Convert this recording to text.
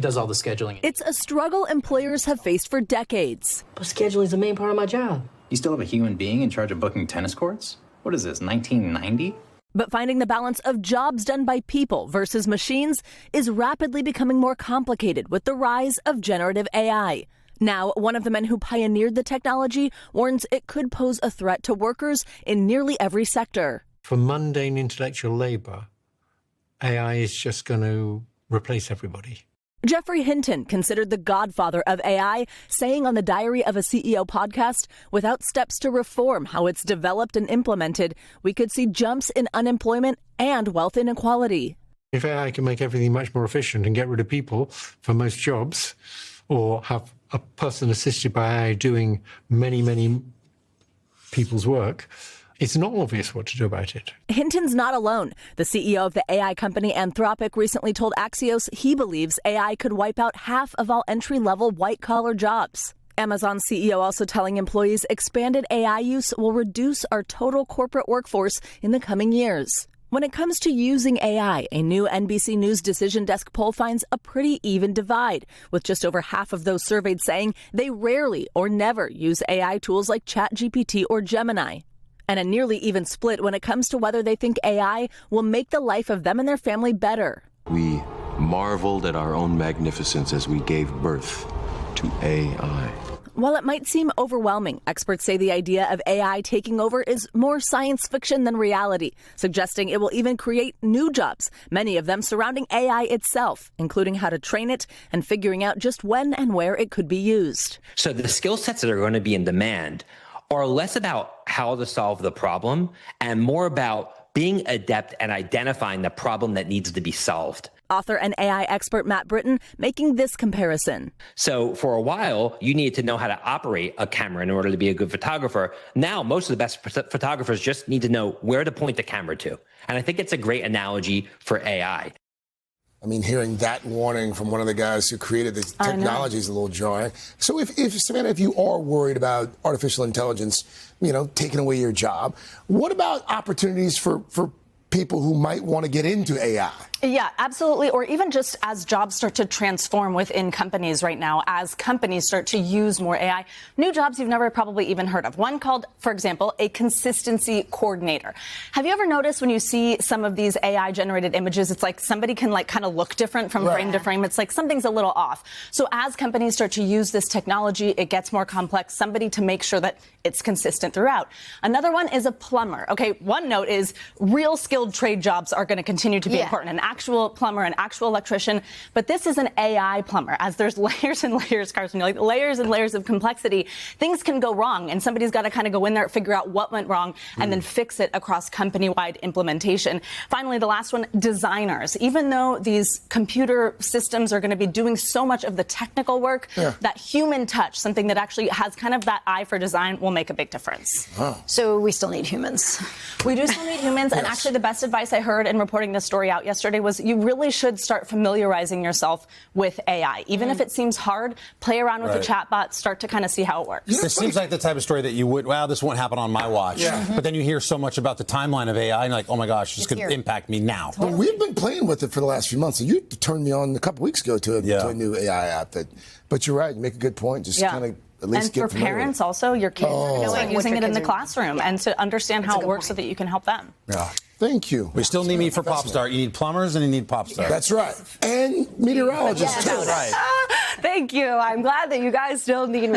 does all the scheduling. It's a struggle employers have faced for decades. But scheduling is the main part of my job. You still have a human being in charge of booking tennis courts? What is this, 1990? But finding the balance of jobs done by people versus machines is rapidly becoming more complicated with the rise of generative AI. Now, one of the men who pioneered the technology warns it could pose a threat to workers in nearly every sector. For mundane intellectual labor, AI is just going to replace everybody. Geoffrey Hinton, considered the godfather of AI, saying on the Diary of a CEO podcast, without steps to reform how it's developed and implemented, we could see jumps in unemployment and wealth inequality. If AI can make everything much more efficient and get rid of people for most jobs, or have a person assisted by AI doing many, many people's work, it's not obvious what to do about it. Hinton's not alone. The CEO of the AI company Anthropic recently told Axios he believes AI could wipe out half of all entry-level white-collar jobs. Amazon CEO also telling employees expanded AI use will reduce our total corporate workforce in the coming years. When it comes to using AI, a new NBC News Decision Desk poll finds a pretty even divide, with just over half of those surveyed saying they rarely or never use AI tools like ChatGPT or Gemini. And a nearly even split when it comes to whether they think AI will make the life of them and their family better. We marveled at our own magnificence as we gave birth to AI. While it might seem overwhelming, experts say the idea of AI taking over is more science fiction than reality, suggesting it will even create new jobs, many of them surrounding AI itself, including how to train it and figuring out just when and where it could be used. So the skill sets that are going to be in demand are less about how to solve the problem and more about being adept at identifying the problem that needs to be solved. Author and AI expert Matt Britton making this comparison. So for a while, you needed to know how to operate a camera in order to be a good photographer. Now, most of the best photographers just need to know where to point the camera to. And I think it's a great analogy for AI. I mean, hearing that warning from one of the guys who created this technology is a little jarring. So if Savannah, if you are worried about artificial intelligence, taking away your job, what about opportunities for people who might want to get into AI? Yeah, absolutely. Or even just as jobs start to transform within companies right now, as companies start to use more AI, new jobs you've never probably even heard of. One called, for example, a consistency coordinator. Have you ever noticed when you see some of these AI generated images, it's like somebody can kind of look different from frame to frame. It's like something's a little off. So as companies start to use this technology, it gets more complex. Somebody to make sure that it's consistent throughout. Another one is a plumber. Okay, one note is real skilled trade jobs are going to continue to be important. An actual plumber, an actual electrician, but this is an AI plumber. As there's layers and layers, Carson, layers and layers of complexity, things can go wrong, and somebody's got to kind of go in there, figure out what went wrong, and then fix it across company-wide implementation. Finally, the last one, designers. Even though these computer systems are going to be doing so much of the technical work, that human touch, something that actually has kind of that eye for design, will make a big difference. So we still need humans. We do still need humans, and actually the best advice I heard in reporting this story out yesterday was you really should start familiarizing yourself with AI. Even if it seems hard, play around with the chatbot, start to kind of see how it works. This seems like the type of story that you would, wow, this won't happen on my watch. But then you hear so much about the timeline of AI, and you're like, oh my gosh, this could impact me now. But we've been playing with it for the last few months. So you turned me on a couple weeks ago to a new AI app. But you're right, you make a good point. Just kind of at least and for parents also, your kids are going to start using it in the classroom and to understand how it works so that you can help them. Thank you. We still need me for pop star. You need plumbers and you need pop stars. That's right. And meteorologists too. Right. Thank you. I'm glad that you guys still need me.